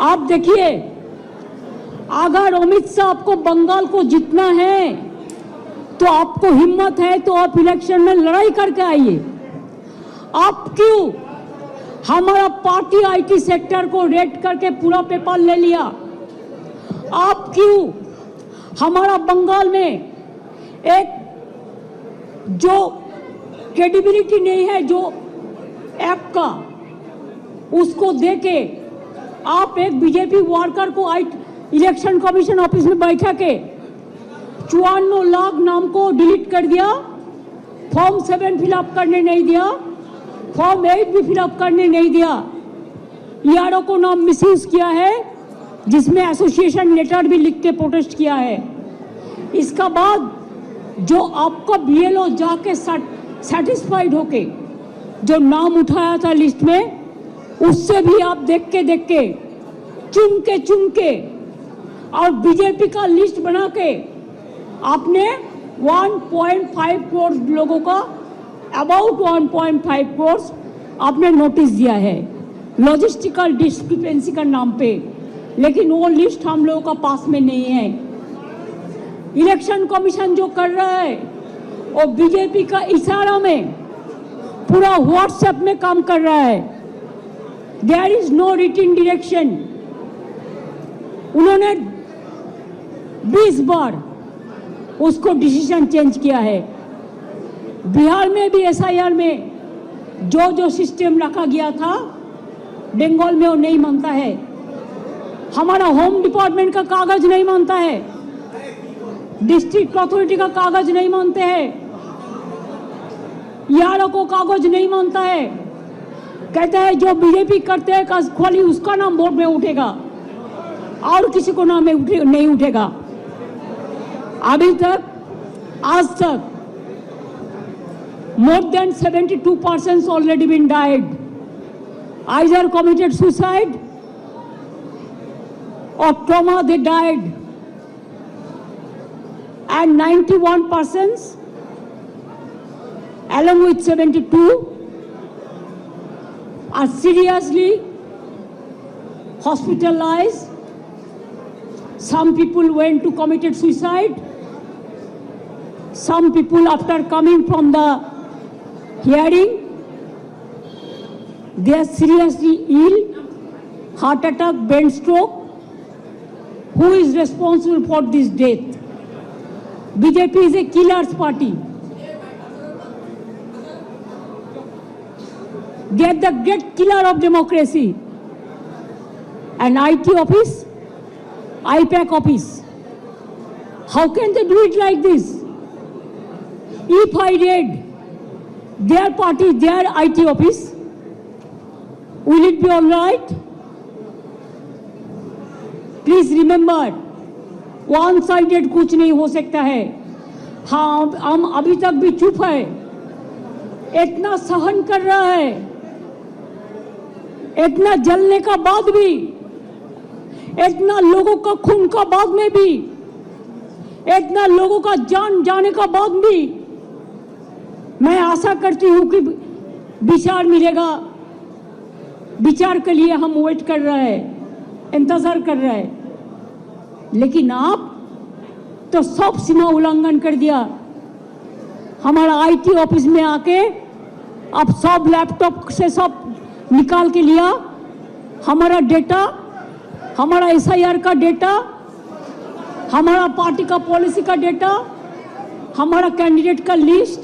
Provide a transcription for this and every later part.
आप देखिए, अगर अमित शाह आपको बंगाल को जीतना है तो आपको हिम्मत है तो आप इलेक्शन में लड़ाई करके आइए। आप क्यों हमारा पार्टी आईटी सेक्टर को रेड करके पूरा पेपर ले लिया? आप क्यों हमारा बंगाल में एक जो क्रेडिबिलिटी नहीं है जो ऐप का, उसको देके आप एक बीजेपी वर्कर को इलेक्शन कमीशन ऑफिस में बैठा के 54 लाख नाम को डिलीट कर दिया, फॉर्म 7 फिलअप करने नहीं दिया, फॉर्म 8 भी फिलअप करने नहीं दिया, ईआरओ को नाम मिसयूज किया है, जिसमें एसोसिएशन लेटर भी लिख के प्रोटेस्ट किया है। इसका बाद जो आपका बीएलओ जाके सेटिस्फाइड होके जो नाम उठाया था लिस्ट में, उससे भी आप देख के चुन के और बीजेपी का लिस्ट बना के आपने 1.5 करोड़ लोगों का, अबाउट 1.5 करोड़ आपने नोटिस दिया है लॉजिस्टिकल डिस्क्रिपेंसी का नाम पे, लेकिन वो लिस्ट हम लोगों का पास में नहीं है। इलेक्शन कमीशन जो कर रहा है वो बीजेपी का इशारा में पूरा व्हाट्सएप में काम कर रहा है। There is no written direction. उन्होंने 20 बार उसको डिसीजन चेंज किया है। बिहार में भी एसआईआर में जो सिस्टम रखा गया था, बंगाल में वो नहीं मानता है। हमारा होम डिपार्टमेंट का कागज नहीं मानता है, डिस्ट्रिक्ट अथॉरिटी का कागज नहीं मानते हैं, ईआरओ को कागज नहीं मानता है। कहते हैं जो बीजेपी करते हैं खाली उसका नाम वोट में उठेगा और किसी को नाम में नहीं उठेगा। अभी तक आज तक more than 72% already been died, either committed suicide or trauma they died, and 91% along with 72 are seriously hospitalized. Some people went to committed suicide. Some people after coming from the hearing, they are seriously ill, heart attack, brain stroke. Who is responsible for this death? BJP is a killer's party. They are the great killer of democracy. An IT office, IPAC office. How can they do it like this? If I read their party, their IT office, will it be all right? Please remember, one-sided कुछ नहीं हो सकता है। हाँ, हम अभी तक भी चुप है, इतना सहन कर रहा है, इतना जलने का बाद भी, इतना लोगों का खून का बाद में भी, इतना लोगों का जान जाने का बाद भी, मैं आशा करती हूं कि विचार मिलेगा। विचार के लिए हम वेट कर रहे हैं, इंतजार कर रहे हैं, लेकिन आप तो सब सीमा उल्लंघन कर दिया। हमारा आईटी ऑफिस में आके आप सब लैपटॉप से सब निकाल के लिया, हमारा डेटा, हमारा एसआईआर का डेटा, हमारा पार्टी का पॉलिसी का डेटा, हमारा कैंडिडेट का लिस्ट,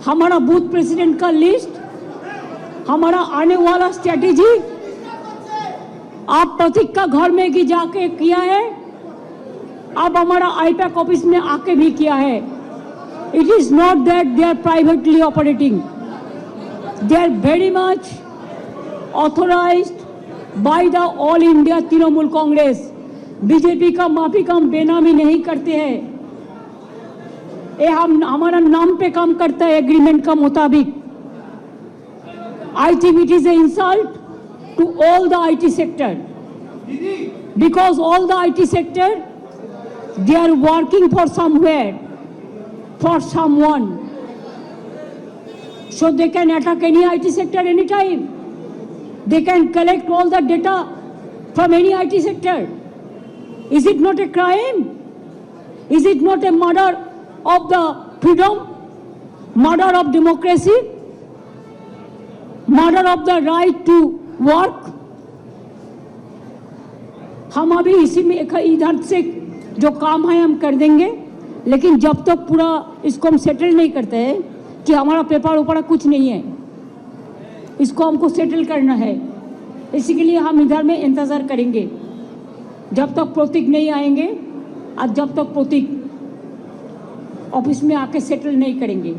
हमारा बूथ प्रेसिडेंट का लिस्ट, हमारा आने वाला स्ट्रेटेजी आप प्रतीक का घर में भी जाके किया है, अब हमारा आईपैक ऑफिस में आके भी किया है। It is not that they are privately operating, they are very much authorised by the all India Trinamool Congress. BJP का माफी का हम बेनामी नहीं करते हैं, ये हम हमारा नाम पे काम करता है एग्रीमेंट का मुताबिक। I think it is a insult to all the IT sector, because all the IT sector they are working for somewhere, for someone, so they can attack any IT sector anytime. They can collect all the data from any IT sector. Is it not a crime? Is it not a murder of the freedom? Murder of democracy? Murder of the right to work? हम अभी इसी में इधर से जो काम है हम कर देंगे, लेकिन जब तक पूरा इसको हम सेटल नहीं करते हैं कि हमारा पेपर ऊपर कुछ नहीं है, इसको हमको सेटल करना है, इसी के लिए हम इधर में इंतज़ार करेंगे जब तक प्रतीक नहीं आएंगे और जब तक प्रतीक ऑफिस में आके सेटल नहीं करेंगे।